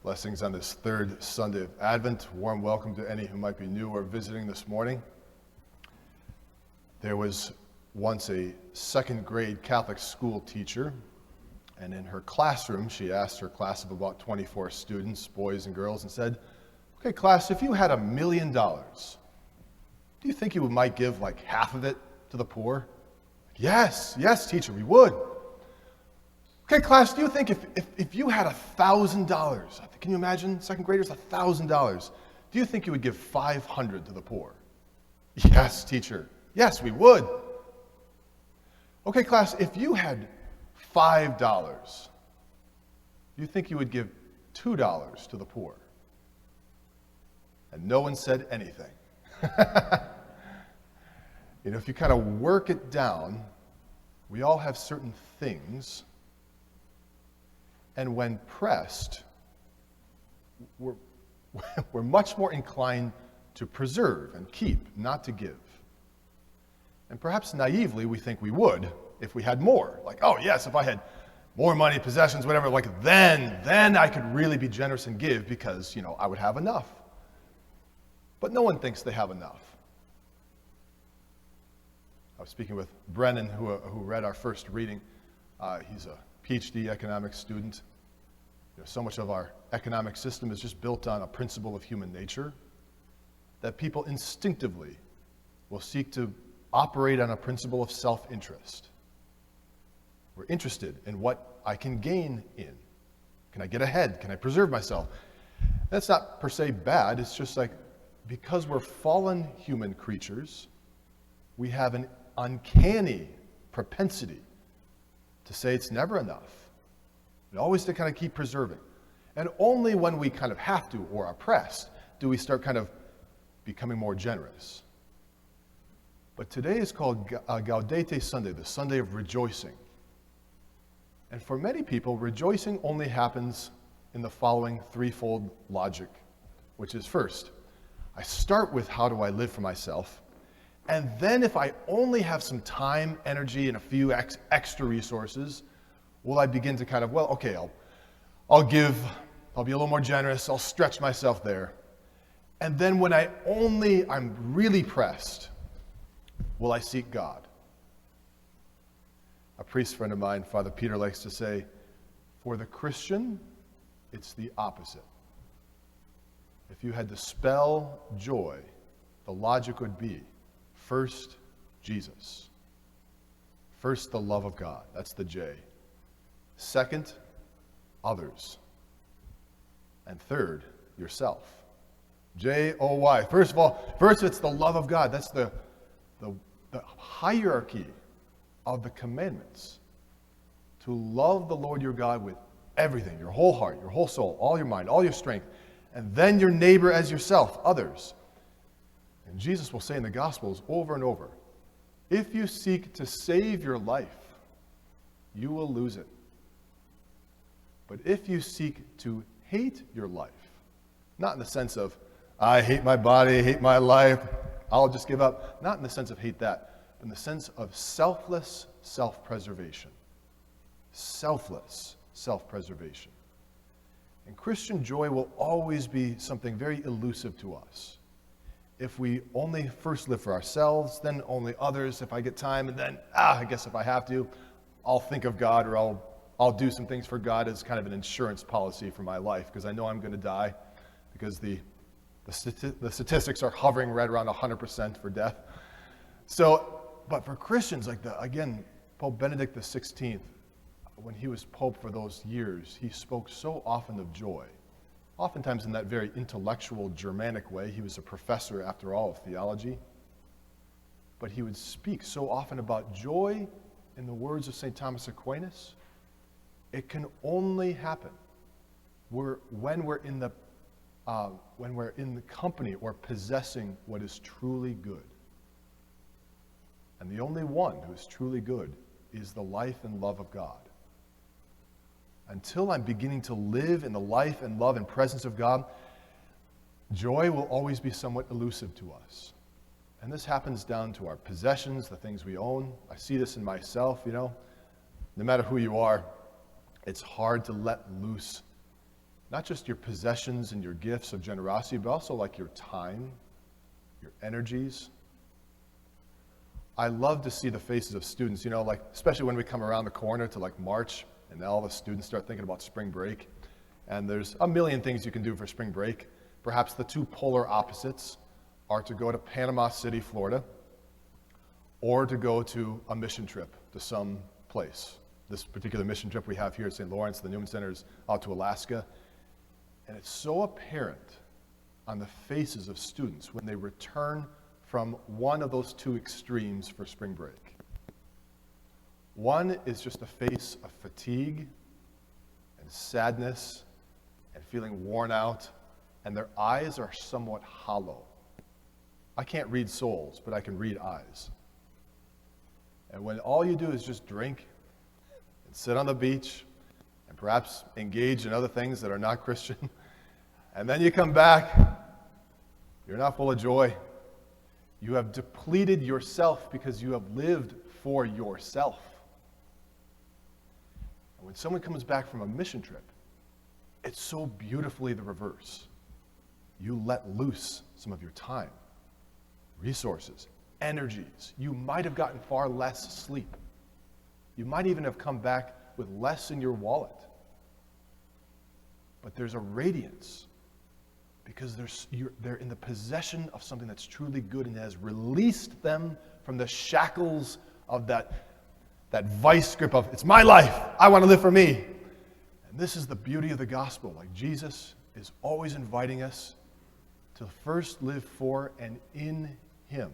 Blessings on this third Sunday of Advent. Warm welcome to any who might be new or visiting this morning. There was once a second grade Catholic school teacher, and in her classroom, she asked her class of about 24 students, boys and girls, and said, "Okay, class, if you had $1 million, do you think you might give like half of it to the poor?" Yes, teacher, we would. Okay, class, do you think if you had $1,000, can you imagine, second graders, $1,000, do you think you would give 500 to the poor? Yes, teacher. Yes, we would. Okay, class, if you had $5, do you think you would give $2 to the poor? And no one said anything. If you kind of work it down, we all have certain things, and when pressed, we're much more inclined to preserve and keep, not to give. And perhaps naively, we think we would if we had more. Like, oh yes, if I had more money, possessions, whatever, like then I could really be generous and give because, I would have enough. But no one thinks they have enough. I was speaking with Brennan, who read our first reading. He's a PhD economics student. So much of our economic system is just built on a principle of human nature, that people instinctively will seek to operate on a principle of self-interest. We're interested in what I can gain in. Can I get ahead? Can I preserve myself? That's not per se bad. It's just like, because we're fallen human creatures, we have an uncanny propensity to say it's never enough. And always to kind of keep preserving. And only when we kind of have to or are pressed do we start kind of becoming more generous. But today is called Gaudete Sunday, the Sunday of rejoicing. And for many people, rejoicing only happens in the following threefold logic, which is first, I start with how do I live for myself, and then if I only have some time, energy, and a few extra resources, will I begin to kind of, I'll give, I'll be a little more generous, I'll stretch myself there. And then when I'm really pressed, will I seek God? A priest friend of mine, Father Peter, likes to say, for the Christian, it's the opposite. If you had to spell joy, the logic would be, first, Jesus. First, the love of God. That's the J. Second, others. And third, yourself. J-O-Y. First it's the love of God. That's the hierarchy of the commandments. To love the Lord your God with everything, your whole heart, your whole soul, all your mind, all your strength, and then your neighbor as yourself, others. And Jesus will say in the Gospels over and over, if you seek to save your life, you will lose it. But if you seek to hate your life, not in the sense of, I hate my body, I hate my life, I'll just give up, not in the sense of hate that, but in the sense of selfless self-preservation. Selfless self-preservation. And Christian joy will always be something very elusive to us. If we only first live for ourselves, then only others if I get time, and then, I guess if I have to, I'll think of God or I'll do some things for God as kind of an insurance policy for my life because I know I'm going to die because the statistics are hovering right around 100% for death. So, but for Christians, again, Pope Benedict XVI, when he was Pope for those years, he spoke so often of joy. Oftentimes in that very intellectual Germanic way. He was a professor, after all, of theology. But he would speak so often about joy in the words of St. Thomas Aquinas. It can only happen when we're in the company or possessing what is truly good. And the only one who is truly good is the life and love of God. Until I'm beginning to live in the life and love and presence of God, joy will always be somewhat elusive to us. And this happens down to our possessions, the things we own. I see this in myself, no matter who you are, it's hard to let loose not just your possessions and your gifts of generosity, but also like your time, your energies. I love to see the faces of students, like especially when we come around the corner to like March and all the students start thinking about spring break. And there's a million things you can do for spring break. Perhaps the two polar opposites are to go to Panama City, Florida, or to go to a mission trip to some place. This particular mission trip we have here at St. Lawrence, the Newman Center, is out to Alaska. And it's so apparent on the faces of students when they return from one of those two extremes for spring break. One is just a face of fatigue and sadness and feeling worn out, and their eyes are somewhat hollow. I can't read souls, but I can read eyes. And when all you do is just drink and sit on the beach and perhaps engage in other things that are not Christian, and then you come back, you're not full of joy. You have depleted yourself because you have lived for yourself. And when someone comes back from a mission trip, it's so beautifully the reverse. You let loose some of your time, resources, energies. You might have gotten far less sleep. You might even have come back with less in your wallet. But there's a radiance because they're in the possession of something that's truly good and has released them from the shackles of that vice grip of, it's my life, I want to live for me. And this is the beauty of the gospel. Like Jesus is always inviting us to first live for and in him.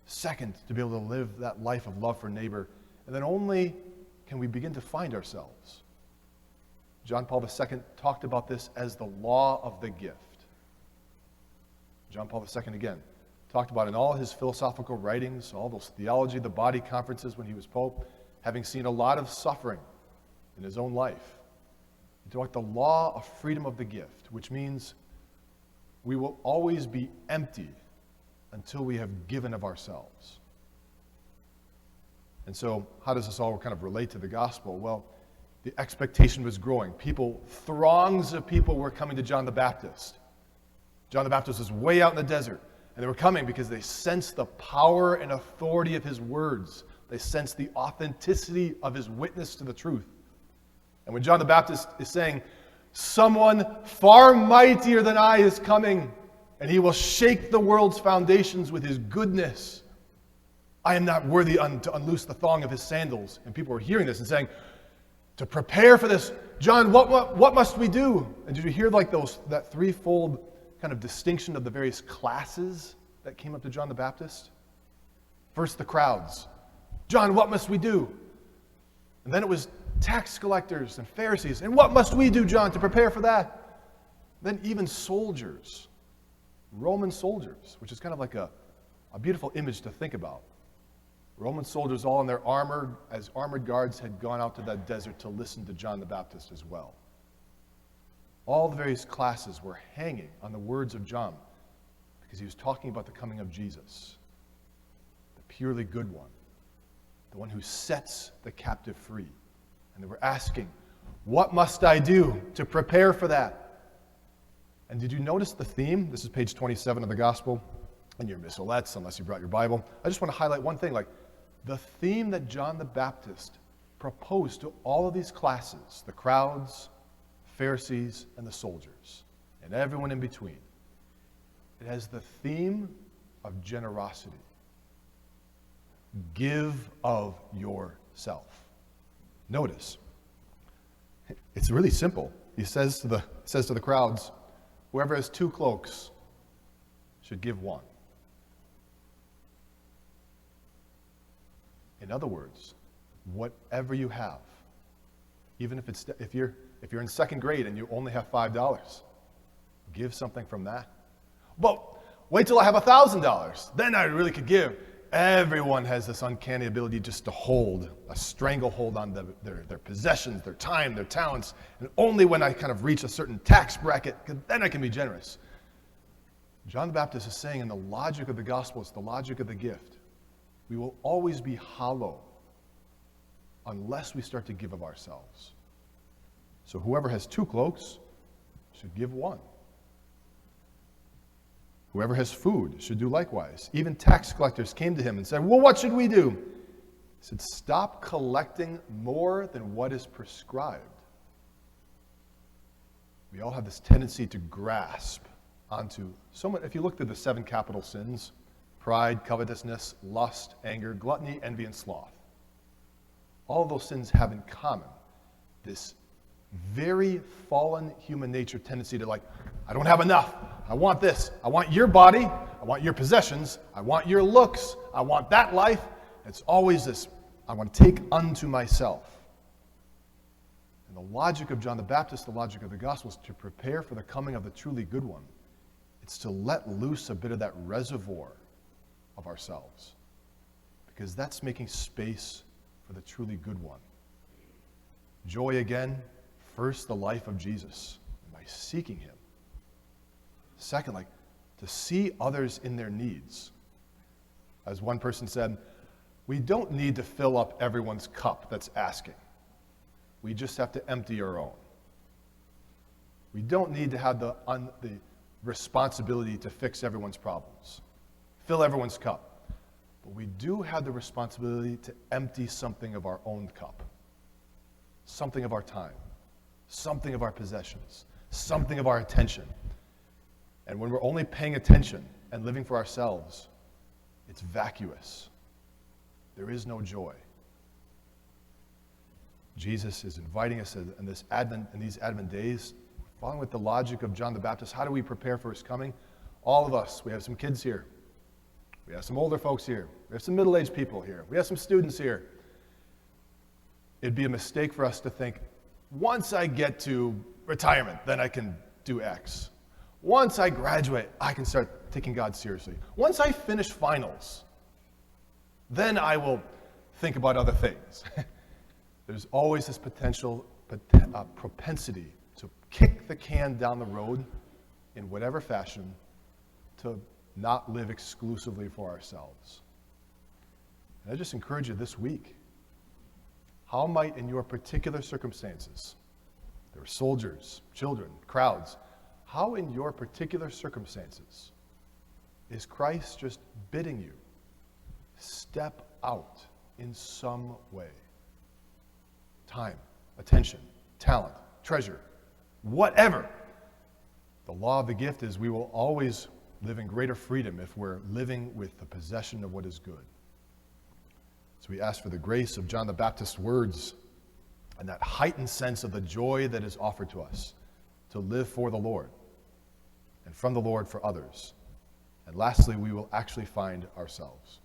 Second, to be able to live that life of love for neighbor. And then only can we begin to find ourselves. John Paul II talked about this as the law of the gift. John Paul II, again, talked about in all his philosophical writings, all those theology of the body conferences when he was Pope, having seen a lot of suffering in his own life. He talked the law of freedom of the gift, which means we will always be empty until we have given of ourselves. And so, how does this all kind of relate to the gospel? Well, the expectation was growing. Throngs of people were coming to John the Baptist. John the Baptist was way out in the desert, and they were coming because they sensed the power and authority of his words. They sensed the authenticity of his witness to the truth. And when John the Baptist is saying, someone far mightier than I is coming, and he will shake the world's foundations with his goodness, I am not worthy to unloose the thong of his sandals. And people were hearing this and saying, to prepare for this, John, what must we do? And did you hear like that threefold kind of distinction of the various classes that came up to John the Baptist? First, the crowds. John, what must we do? And then it was tax collectors and Pharisees. And what must we do, John, to prepare for that? Then even soldiers, Roman soldiers, which is kind of like a beautiful image to think about. Roman soldiers all in their armor, as armored guards, had gone out to that desert to listen to John the Baptist as well. All the various classes were hanging on the words of John because he was talking about the coming of Jesus, the purely good one, the one who sets the captive free. And they were asking, what must I do to prepare for that? And did you notice the theme? This is page 27 of the gospel in your missalettes, unless you brought your Bible. I just want to highlight one thing, like the theme that John the Baptist proposed to all of these classes, the crowds, Pharisees, and the soldiers, and everyone in between. It has the theme of generosity. Give of yourself. Notice, it's really simple. He says to the crowds, whoever has 2 cloaks should give 1. In other words, whatever you have, even if you're in 2nd grade and you only have $5, give something from that. But wait till I have $1,000, then I really could give. Everyone has this uncanny ability just to hold, a stranglehold on their possessions, their time, their talents, and only when I kind of reach a certain tax bracket, then I can be generous. John the Baptist is saying in the logic of the gospel, it's the logic of the gift. We will always be hollow unless we start to give of ourselves. So whoever has 2 cloaks should give 1. Whoever has food should do likewise. Even tax collectors came to him and said, well, what should we do? He said, stop collecting more than what is prescribed. We all have this tendency to grasp onto someone. If you look at the 7 capital sins, pride, covetousness, lust, anger, gluttony, envy, and sloth, all of those sins have in common this very fallen human nature tendency to, like, I don't have enough. I want this. I want your body. I want your possessions. I want your looks. I want that life. It's always this, I want to take unto myself. And the logic of John the Baptist, the logic of the gospel, is to prepare for the coming of the truly good one. It's to let loose a bit of that reservoir of ourselves, because that's making space for the truly good one. Joy again, first the life of Jesus, by seeking him. Second, like, to see others in their needs. As one person said, we don't need to fill up everyone's cup that's asking. We just have to empty our own. We don't need to have the responsibility to fix everyone's problems, fill everyone's cup. But we do have the responsibility to empty something of our own cup, something of our time, something of our possessions, something of our attention. And when we're only paying attention and living for ourselves, it's vacuous. There is no joy. Jesus is inviting us in these Advent days, following with the logic of John the Baptist. How do we prepare for his coming? All of us. We have some kids here. We have some older folks here. We have some middle-aged people here. We have some students here. It'd be a mistake for us to think, once I get to retirement, then I can do X. Once I graduate, I can start taking God seriously. Once I finish finals, then I will think about other things. There's always this propensity to kick the can down the road in whatever fashion, to not live exclusively for ourselves. And I just encourage you this week, how might in your particular circumstances, there are soldiers, children, crowds, how in your particular circumstances is Christ just bidding you, step out in some way? Time, attention, talent, treasure, whatever. The law of the gift is we will always live in greater freedom if we're living with the possession of what is good. So we ask for the grace of John the Baptist's words and that heightened sense of the joy that is offered to us to live for the Lord and from the Lord for others. And lastly, we will actually find ourselves.